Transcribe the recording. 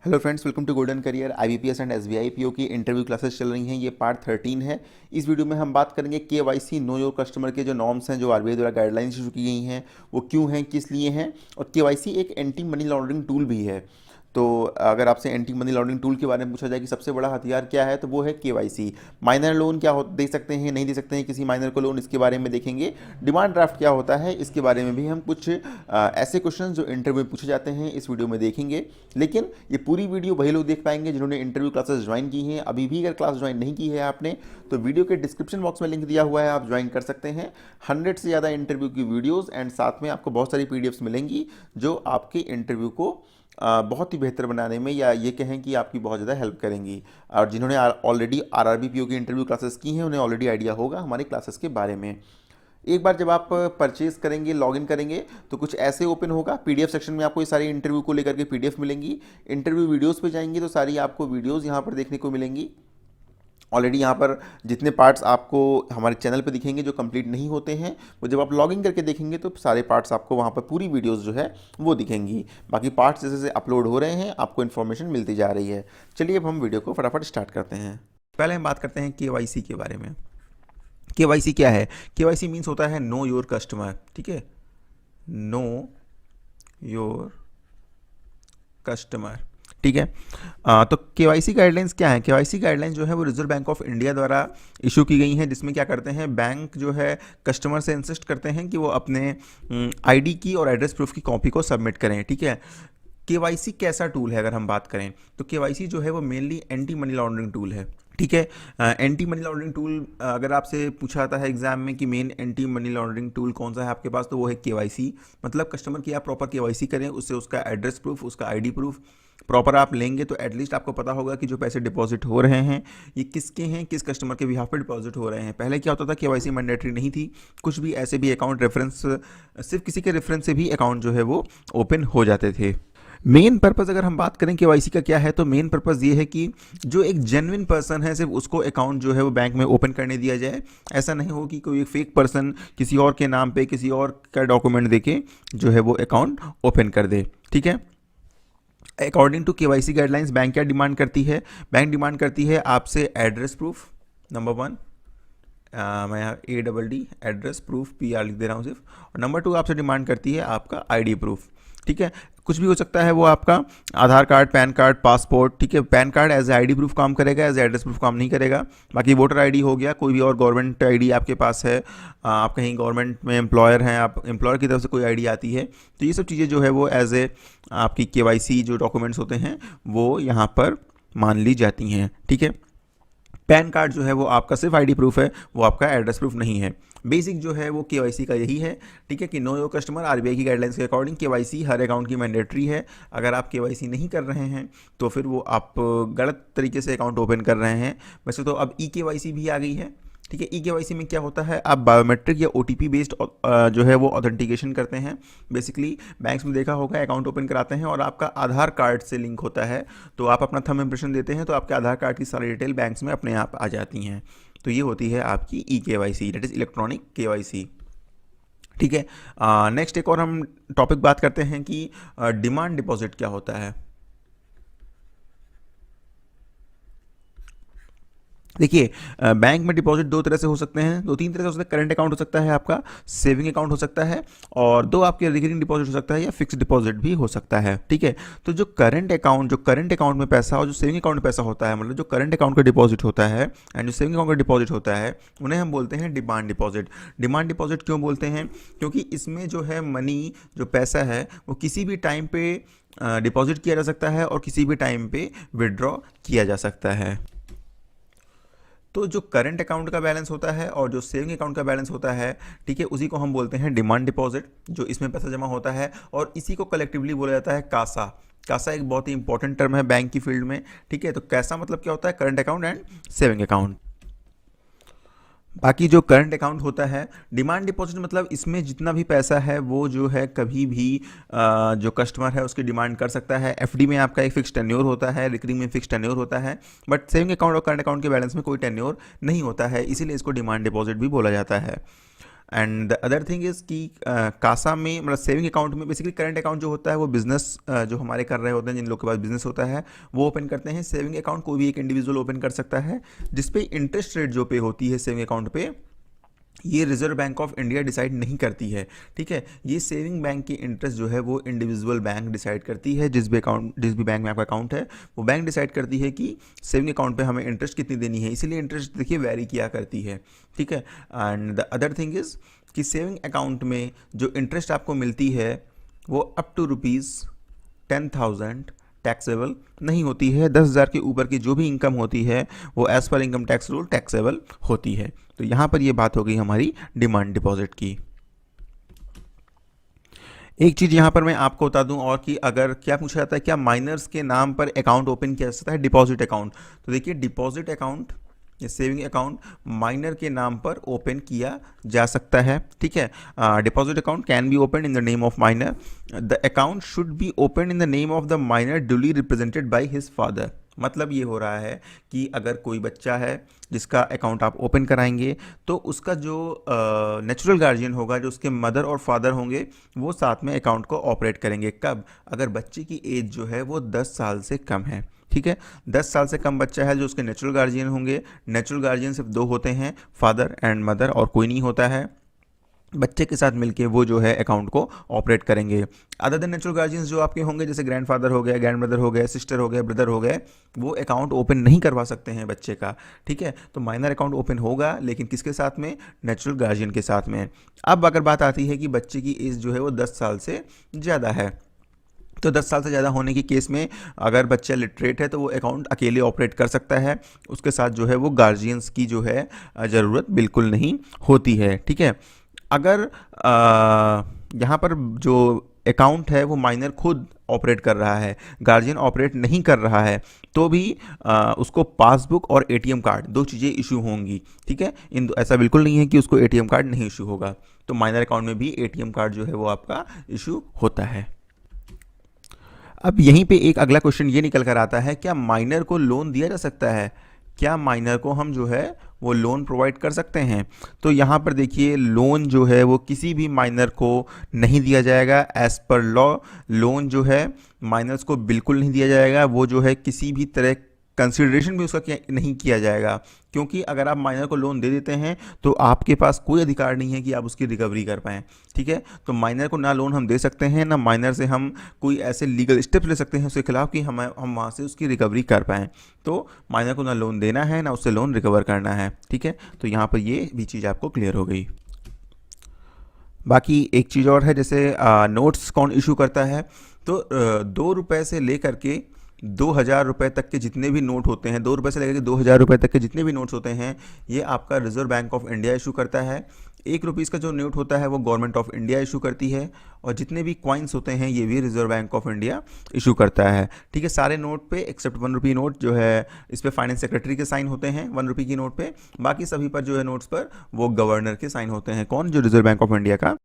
Hello friends, welcome to golden career. IBPS and SBI PO की interview classes चल रही हैं। ये पार्ट 13 है। इस वीडियो में हम बात करेंगे केवाईसी नो योर कस्टमर के जो नॉर्म्स हैं, जो आरबीआई द्वारा गाइडलाइंस इशू की गई हैं, वो क्यों हैं, किस लिए हैं। और केवाईसी एक एंटी मनी लॉन्ड्रिंग टूल भी है। तो अगर आपसे एंटी मनी लॉन्ड्रिंग टूल के बारे में पूछा जाए कि सबसे बड़ा हथियार क्या है, तो वो है केवाईसी। माइनर लोन क्या दे सकते हैं, नहीं दे सकते हैं किसी माइनर को लोन, इसके बारे में देखेंगे। डिमांड ड्राफ्ट क्या होता है, इसके बारे में भी हम कुछ ऐसे क्वेश्चन जो इंटरव्यू में पूछे जाते हैं इस वीडियो में देखेंगे। लेकिन ये पूरी वीडियो वही लोग देख पाएंगे जिन्होंने इंटरव्यू क्लासेस ज्वाइन की हैं। अभी भी अगर क्लास ज्वाइन नहीं की है आपने, तो वीडियो के डिस्क्रिप्शन बॉक्स में लिंक दिया हुआ है, आप ज्वाइन कर सकते हैं। 100 से ज़्यादा इंटरव्यू की वीडियोस एंड साथ में आपको बहुत सारी पीडीएफ्स मिलेंगी जो आपके इंटरव्यू को बहुत ही बेहतर बनाने में, या ये कहें कि आपकी बहुत ज़्यादा हेल्प करेंगी। और जिन्होंने ऑलरेडी आरआरबी पीओ की इंटरव्यू क्लासेस की हैं, उन्हें ऑलरेडी आइडिया होगा हमारी क्लासेस के बारे में। एक बार जब आप परचेज करेंगे, लॉगिन करेंगे, तो कुछ ऐसे ओपन होगा। पीडीएफ सेक्शन में आपको ये सारी इंटरव्यू को लेकर के पीडीएफ मिलेंगी। इंटरव्यू वीडियोस पे जाएंगे तो सारी आपको वीडियोस यहाँ पर देखने को मिलेंगी। ऑलरेडी यहाँ पर जितने पार्ट्स आपको हमारे चैनल पे दिखेंगे जो कंप्लीट नहीं होते हैं, वो जब आप लॉगिन करके देखेंगे तो सारे पार्ट्स आपको वहाँ पर पूरी वीडियोस जो है वो दिखेंगी। बाकी पार्ट्स जैसे जैसे अपलोड हो रहे हैं आपको इन्फॉर्मेशन मिलती जा रही है। चलिए अब हम वीडियो को फटाफट स्टार्ट करते हैं। पहले हम बात करते हैं केवाईसी के बारे में। केवाईसी क्या है? केवाईसी मीन्स होता है नो योर कस्टमर। ठीक है, नो योर कस्टमर। ठीक है। तो केवाईसी गाइडलाइंस क्या है? केवाईसी गाइडलाइंस जो है वो रिजर्व बैंक ऑफ इंडिया द्वारा इशू की गई हैं, जिसमें क्या करते हैं, बैंक जो है कस्टमर से इंसिस्ट करते हैं कि वो अपने आईडी की और एड्रेस प्रूफ की कॉपी को सबमिट करें। ठीक है। केवाईसी कैसा टूल है अगर हम बात करें, तो केवाईसी जो है वो mainly anti money laundering tool है। ठीक है। एंटी मनी लॉन्ड्रिंग टूल अगर आपसे पूछा जाता है एग्जाम में कि main anti money laundering tool कौन सा है आपके पास, तो वो है केवाईसी। मतलब कस्टमर की आप प्रॉपर केवाईसी करें, उससे उसका एड्रेस प्रूफ, उसका आईडी प्रूफ प्रॉपर आप लेंगे तो एटलीस्ट आपको पता होगा कि जो पैसे डिपॉजिट हो रहे हैं ये किसके हैं, किस कस्टमर के बिहाफ पे डिपॉजिट हो रहे हैं। पहले क्या होता था, केवाईसी मैंडेटरी नहीं थी, कुछ भी ऐसे भी अकाउंट रेफरेंस, सिर्फ किसी के रेफरेंस से भी अकाउंट जो है वो ओपन हो जाते थे। मेन पर्पज़ अगर हम बात करें केवाईसी का क्या है, तो मेन पर्पज़ ये है कि जो एक जेन्युइन पर्सन है सिर्फ उसको अकाउंट जो है वो बैंक में ओपन करने दिया जाए। ऐसा नहीं हो कि कोई एक फेक पर्सन किसी और के नाम पे किसी और का डॉक्यूमेंट देके जो है वो अकाउंट ओपन कर दे। ठीक है। According to KYC guidelines bank क्या डिमांड करती है? बैंक डिमांड करती है आपसे एड्रेस प्रूफ, नंबर 1। मैं यहाँ ADD एड्रेस प्रूफ PR लिख दे रहा हूँ सिर्फ। और नंबर 2 आपसे डिमांड करती है आपका आईडी प्रूफ। ठीक है। कुछ भी हो सकता है वो आपका Aadhaar card, PAN card, passport. ठीक है। PAN card as a ID proof काम करेगा, एज ए एड्रेस प्रूफ काम नहीं करेगा। बाकी वोटर आईडी हो गया, कोई भी और गवर्नमेंट आईडी आपके पास है, आप कहीं गवर्नमेंट में एम्प्लॉयर हैं, आप एम्प्लॉयर की तरफ से कोई आईडी आती है, तो ये सब चीज़ें जो है वो एज ए आपकी केवाईसी जो डॉक्यूमेंट्स होते हैं वो यहाँ पर मान ली जाती हैं। ठीक है। पैन कार्ड जो है वो आपका सिर्फ आईडी प्रूफ है, वो आपका एड्रेस प्रूफ नहीं है। बेसिक जो है वो केवाईसी का यही है। ठीक है कि नो योर कस्टमर आरबीआई की गाइडलाइंस के अकॉर्डिंग केवाईसी हर अकाउंट की मैंडेटरी है। अगर आप केवाईसी नहीं कर रहे हैं तो फिर वो आप गलत तरीके से अकाउंट ओपन कर रहे हैं। वैसे तो अब ई केवाईसी भी आ गई है। ठीक है। ई केवाईसी में क्या होता है, आप बायोमेट्रिक या OTP बेस्ड जो है वो ऑथेंटिकेशन करते हैं। बेसिकली बैंक्स में देखा होगा अकाउंट ओपन कराते हैं और आपका आधार कार्ड से लिंक होता है, तो आप अपना थंब इम्प्रेशन देते हैं तो आपके आधार कार्ड की सारी डिटेल बैंक्स में अपने आप आ जाती हैं। तो ये होती है आपकी e KYC, that is electronic KYC. ठीक है। नेक्स्ट एक और हम टॉपिक बात करते हैं कि डिमांड डिपॉजिट क्या होता है। देखिए, बैंक में डिपॉजिट दो तरह से हो सकते हैं, दो तीन तरह से हो सकता है। करंट अकाउंट हो सकता है, आपका सेविंग अकाउंट हो सकता है, और दो आपके रिकरिंग डिपॉजिट हो सकता है या फिक्स डिपॉजिट भी हो सकता है। ठीक है। तो जो करंट अकाउंट में पैसा और जो सेविंग अकाउंट में पैसा होता है, मतलब जो करंट अकाउंट का डिपॉजिट होता है एंड जो सेविंग अकाउंट का डिपॉजिट होता है, उन्हें हम बोलते हैं डिमांड डिपॉजिट। डिमांड डिपॉजिट क्यों बोलते हैं? क्योंकि इसमें जो है मनी, जो पैसा है वो किसी भी टाइम पे डिपॉजिट किया जा सकता है और किसी भी टाइम पे विड्रॉ किया जा सकता है। तो जो करंट अकाउंट का बैलेंस होता है और जो सेविंग अकाउंट का बैलेंस होता है, ठीक है, उसी को हम बोलते हैं डिमांड डिपॉजिट, जो इसमें पैसा जमा होता है, और इसी को कलेक्टिवली बोला जाता है कासा। कासा एक बहुत ही इंपॉर्टेंट टर्म है बैंक की फील्ड में। ठीक है। तो कैसा मतलब क्या होता है? Current account and saving account. बाकी जो करंट अकाउंट होता है, डिमांड डिपॉजिट मतलब इसमें जितना भी पैसा है वो जो है कभी भी जो कस्टमर है उसकी डिमांड कर सकता है। एफडी में आपका एक फिक्स टेन्योर होता है, रिकरिंग में फिक्स टेन्योर होता है, बट सेविंग अकाउंट और करंट अकाउंट के बैलेंस में कोई टेन्योर नहीं होता है, इसीलिए इसको डिमांड डिपॉजिट भी बोला जाता है। And the other thing is कि कासा में मतलब सेविंग अकाउंट में बेसिकली करंट अकाउंट जो होता है वो बिजनेस जो हमारे कर रहे होते हैं, जिन लोग के पास बिजनेस होता है वो ओपन करते हैं। सेविंग अकाउंट कोई भी एक इंडिविजुअल ओपन कर सकता है, जिसपे इंटरेस्ट रेट जो पे होती है सेविंग अकाउंट पे, ये reserve bank of India decide नहीं करती है। ठीक है, ये सेविंग बैंक की इंटरेस्ट जो है वो इंडिविजुअल बैंक डिसाइड करती है। जिस भी बैंक में आपका अकाउंट है वो बैंक डिसाइड करती है कि सेविंग अकाउंट पे हमें इंटरेस्ट कितनी देनी है, इसीलिए इंटरेस्ट देखिए वैरी किया करती है। ठीक है, and the other thing is कि सेविंग अकाउंट में जो इंटरेस्ट आपको मिलती है वो अप टू ₹10,000 टैक्सेबल नहीं होती है। 10,000 के ऊपर की जो भी इनकम होती है वो as per income tax rule taxable होती है। तो यहाँ पर ये बात हो गई हमारी डिमांड डिपॉजिट की। एक चीज़ यहाँ पर मैं आपको बता दूं और कि अगर क्या पूछा जाता है क्या माइनर्स के नाम पर अकाउंट ओपन किया जा सकता है, डिपॉजिट अकाउंट। तो देखिए डिपॉजिट अकाउंट या सेविंग अकाउंट माइनर के नाम पर ओपन किया जा सकता है। ठीक है, deposit account can be open in the name of minor. The account should be open in the name of the minor duly represented by his father. मतलब ये हो रहा है कि अगर कोई बच्चा है जिसका अकाउंट आप ओपन कराएंगे तो उसका जो नेचुरल गार्जियन होगा, जो उसके मदर और फादर होंगे, वो साथ में अकाउंट को ऑपरेट करेंगे। कब? अगर बच्चे की एज जो है वो 10 साल से कम है। ठीक है, 10 साल से कम बच्चा है जो उसके नेचुरल गार्जियन होंगे। नेचुरल गार्जियन सिर्फ दो होते हैं, फादर एंड मदर, और कोई नहीं होता है। बच्चे के साथ मिलके वो जो है अकाउंट को ऑपरेट करेंगे। अदर देन नेचुरल गार्जियंस जो आपके होंगे, जैसे ग्रैंडफादर हो गए, ग्रैंड मदर हो गए, सिस्टर हो गए, ब्रदर हो गए, वो अकाउंट ओपन नहीं करवा सकते हैं बच्चे का। ठीक है, तो माइनर अकाउंट ओपन होगा लेकिन किसके साथ में? नेचुरल गार्जियन के साथ में। अब अगर बात आती है कि बच्चे की एज जो है वो 10 साल से ज़्यादा है, तो 10 साल से ज़्यादा होने की केस में अगर बच्चा लिटरेट है तो वो अकाउंट अकेले ऑपरेट कर सकता है, उसके साथ जो है वो गार्जियंस की जो है ज़रूरत बिल्कुल नहीं होती है। ठीक है, अगर यहाँ पर जो अकाउंट है वो माइनर खुद ऑपरेट कर रहा है, गार्जियन ऑपरेट नहीं कर रहा है, तो भी उसको पासबुक और एटीएम कार्ड, दो चीज़ें इशू होंगी। ठीक है, ऐसा बिल्कुल नहीं है कि उसको एटीएम कार्ड नहीं इशू होगा। तो माइनर अकाउंट में भी एटीएम कार्ड जो है वो आपका इशू होता है। अब यहीं पे एक अगला क्वेश्चन ये निकल कर आता है, क्या माइनर को लोन दिया जा सकता है? क्या माइनर को हम जो है वो लोन प्रोवाइड कर सकते हैं? तो यहाँ पर देखिए लोन जो है वो किसी भी माइनर को नहीं दिया जाएगा। एज़ पर लॉ लोन जो है माइनर्स को बिल्कुल नहीं दिया जाएगा। वो जो है किसी भी तरह कंसिडरेशन भी उसका नहीं किया जाएगा, क्योंकि अगर आप माइनर को लोन दे देते हैं तो आपके पास कोई अधिकार नहीं है कि आप उसकी रिकवरी कर पाएँ। ठीक है, तो माइनर को ना लोन हम दे सकते हैं, ना माइनर से हम कोई ऐसे लीगल स्टेप्स ले सकते हैं उसके खिलाफ कि हम वहाँ से उसकी रिकवरी कर पाएँ। तो माइनर को ना लोन देना है ना उससे लोन रिकवर करना है। ठीक है, तो यहाँ पर ये भी चीज़ आपको क्लियर हो गई। बाकी एक चीज़ और है, जैसे नोट्स कौन इशू करता है? तो 2 रुपये से लेकर के 2,000 रुपये तक के जितने भी नोट होते हैं, 2 रुपये से लेकर के 2,000 रुपये तक के जितने भी नोट्स होते हैं, ये आपका reserve bank of India issue करता है। 1 रुपीज़ का जो नोट होता है वो गवर्नमेंट ऑफ इंडिया इशू करती है, और जितने भी कॉइन्स होते हैं ये भी reserve bank of India issue करता है। ठीक है, सारे नोट पे एक्सेप्ट 1 रुपये नोट जो है इस पर फाइनेंस सेक्रेटरी के साइन होते हैं 1 रुपये की नोट पे। बाकी सभी पर जो है नोट्स पर वो गवर्नर के साइन होते हैं। कौन? जो रिजर्व बैंक ऑफ इंडिया का